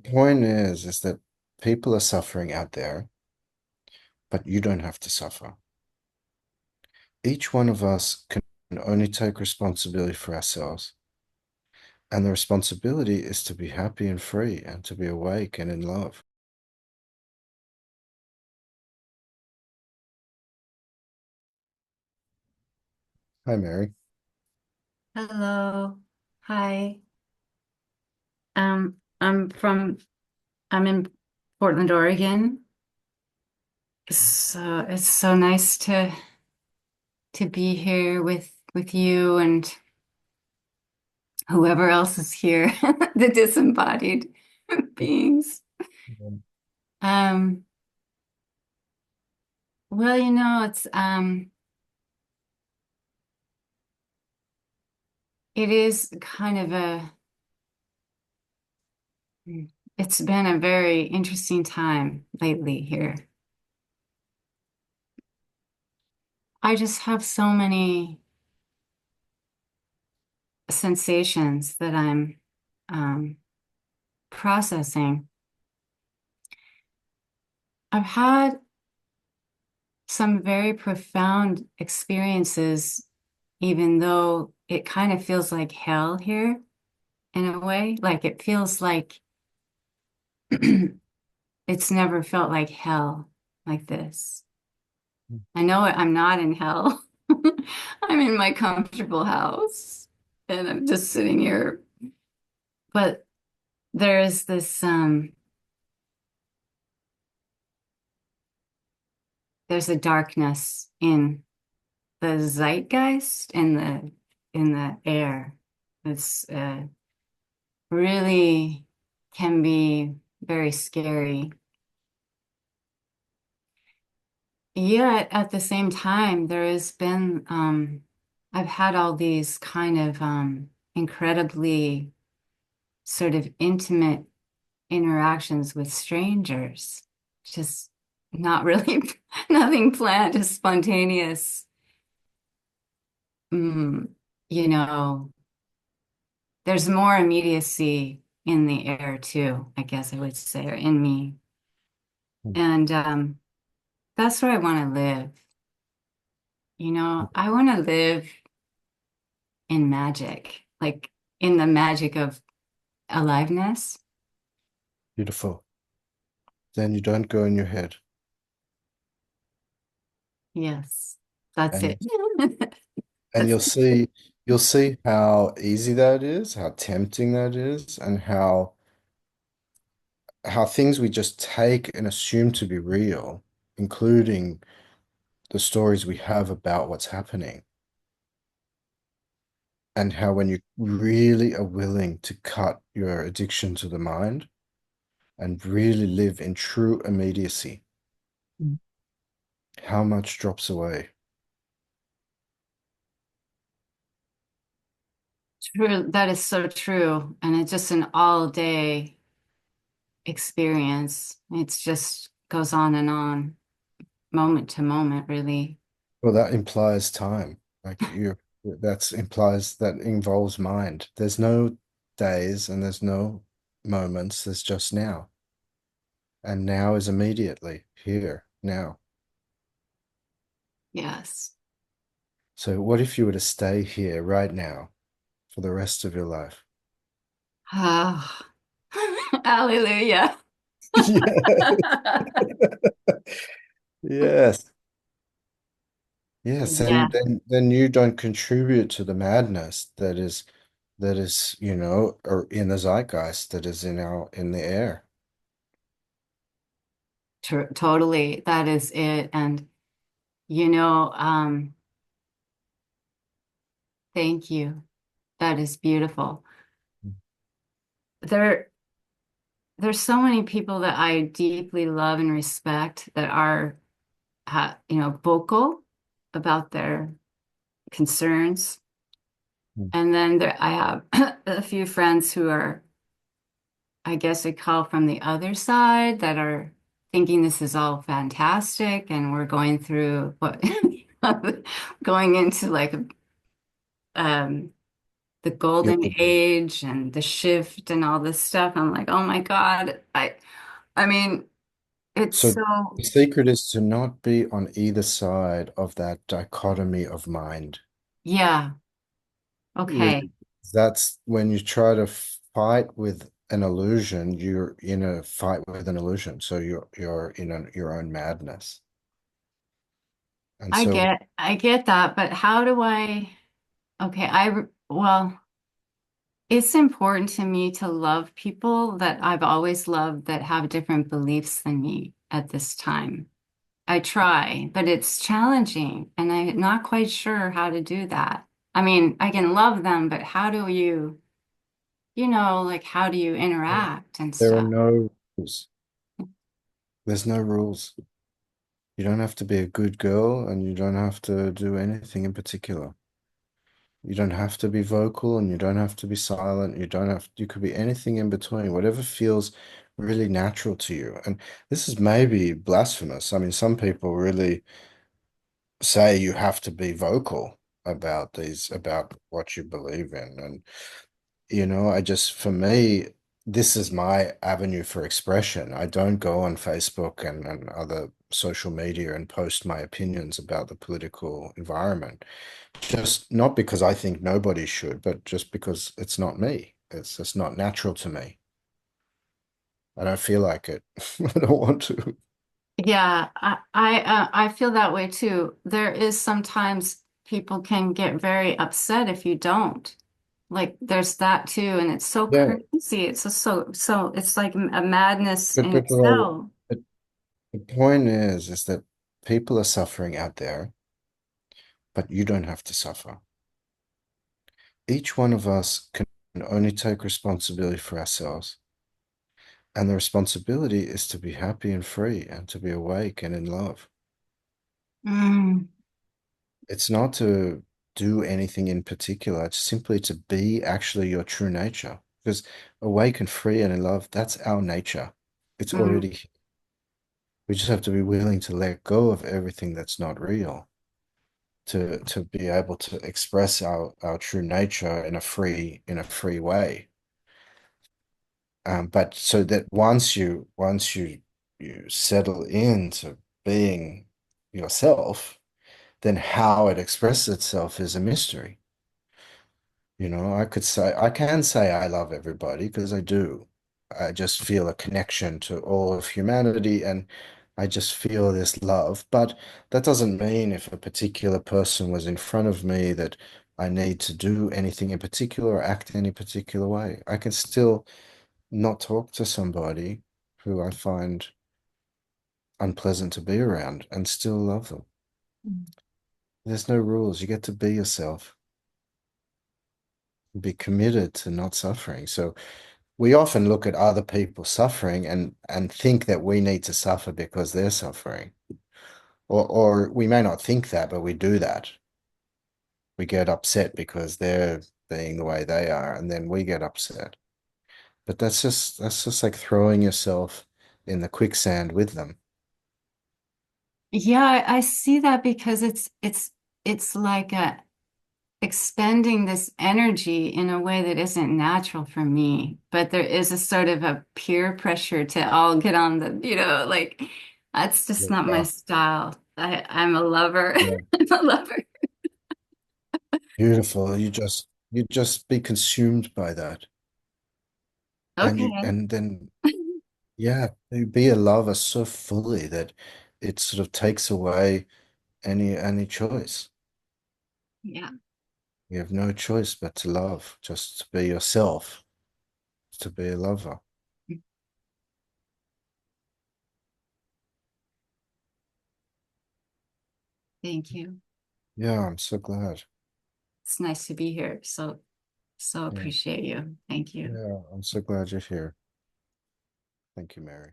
point is that people are suffering out there, but you don't have to suffer. Each one of us can only take responsibility for ourselves. And the responsibility is to be happy and free and to be awake and in love. Hi, Mary. Hello. Hi. Um, I'm from I'm in Portland, Oregon. So it's so nice to be here with you and whoever else is here, the disembodied beings. Mhm. Um, well, it is kind of it's been a very interesting time lately here. I just have so many sensations that I'm um processing. I've had some very profound experiences, even though it kind of feels like hell here in a way. Like it feels like it's never felt like hell like this. I know I'm not in hell. I'm in my comfortable house and I'm just sitting here. But there is there's a darkness in the zeitgeist in the air. It's really can be very scary. Yet at the same time, there has been I've had all these kind of incredibly sort of intimate interactions with strangers. Just not really nothing planned, just spontaneous. Mm, you know, there's more immediacy in the air too, I guess I would say, or in me. And that's where I want to live. I want to live in magic, like in the magic of aliveness. Beautiful. Then you don't go in your head. Yes, that's it. And and That's you'll see how easy that is, how tempting that is, and how things we just take and assume to be real, including the stories we have about what's happening, and how when you really are willing to cut your addiction to the mind and really live in true immediacy, how much drops away. true. That is so true. And it's just an all day experience. It's just goes on and on, moment to moment, really. Well, that implies time. Like that's implies that involves mind. There's no days and there's no moments. There's just now. And now is immediately here, now. Yes. So what if you were to stay here right now for the rest of your life? Ah, hallelujah. Yeah. Yes. Yes, Yeah, and then you don't contribute to the madness or in the zeitgeist that is in the air. tr totally. That is it. And you know, thank you. That is beautiful. There, there's so many people that I deeply love and respect that are, vocal about their concerns. And then I have a few friends who are, I guess I call from the other side that are thinking this is all fantastic and we're going through what going into like um the Yeah, golden age and the shift and all this stuff. I'm like, oh my God. I mean, it's so so, the secret is to not be on either side of that dichotomy of mind. yeah, Really, okay. that's when you try to fight with an illusion, you're in a fight with an illusion. So you're in your own madness. And so I get that, but how do okay, well, it's important to me to love people that I've always loved that have different beliefs than me at this time. I try, but it's challenging, and I'm not quite sure how to do that. I mean, I can love them, but how do like how do you interact and there are stuff? no rules. There's no rules. You don't have to be a good girl and you don't have to do anything in particular. You don't have to be vocal and you don't have to be silent. You could be anything in between, whatever feels really natural to you. And this is maybe blasphemous. I mean, some people really say you have to be vocal about what you believe in. And, for me, this is my avenue for expression. I don't go on Facebook and other social media and post my opinions about the political environment. Just not because I think nobody should, but just because it's not me. It's just not natural to me. I don't feel like it. I don't want to. Yeah, I feel that way too. There is sometimes people can get very upset if you don't. Like there's that too, and it's so Yeah, crazy. It's just so it's like a madness but in but, uh, itself. but the point is that people are suffering out there, but you don't have to suffer. Each one of us can only take responsibility for ourselves, and the responsibility is to be happy and free and to be awake and in love. Mm, It's not to do anything in particular. It's simply to be actually your true nature. Because awake and free and in love, that's our nature. It's mm. already, we just have to be willing to let go of everything that's not real to be able to express our true nature in a free way. But so that once you settle into being yourself, then how it expresses itself is a mystery. I can say I love everybody because I do. I just feel a connection to all of humanity and I just feel this love. But that doesn't mean if a particular person was in front of me that I need to do anything in particular or act any particular way. I can still not talk to somebody who I find unpleasant to be around and still love them. There's no rules. You get to be yourself, be committed to not suffering. So we often look at other people suffering and think that we need to suffer because they're suffering. Or we may not think that, but we do that. We get upset because they're being the way they are, and then we get upset. But that's just like throwing yourself in the quicksand with them. Yeah, I see that because it's like expending this energy in a way that isn't natural for me. But there is a sort of a peer pressure to all get on like that's just not my Yeah. style. I'm a lover. Yeah. I'm a lover. Beautiful. You just be consumed by that. Okay. And then yeah, you be a lover so fully that it sort of takes away any choice. Yeah. You have no choice but to love, just to be yourself, to be a lover. Thank you. Yeah, I'm so glad. It's nice to be here. So Yeah, appreciate you. Thank you. yeah, I'm so glad you're here. Thank you, Mary.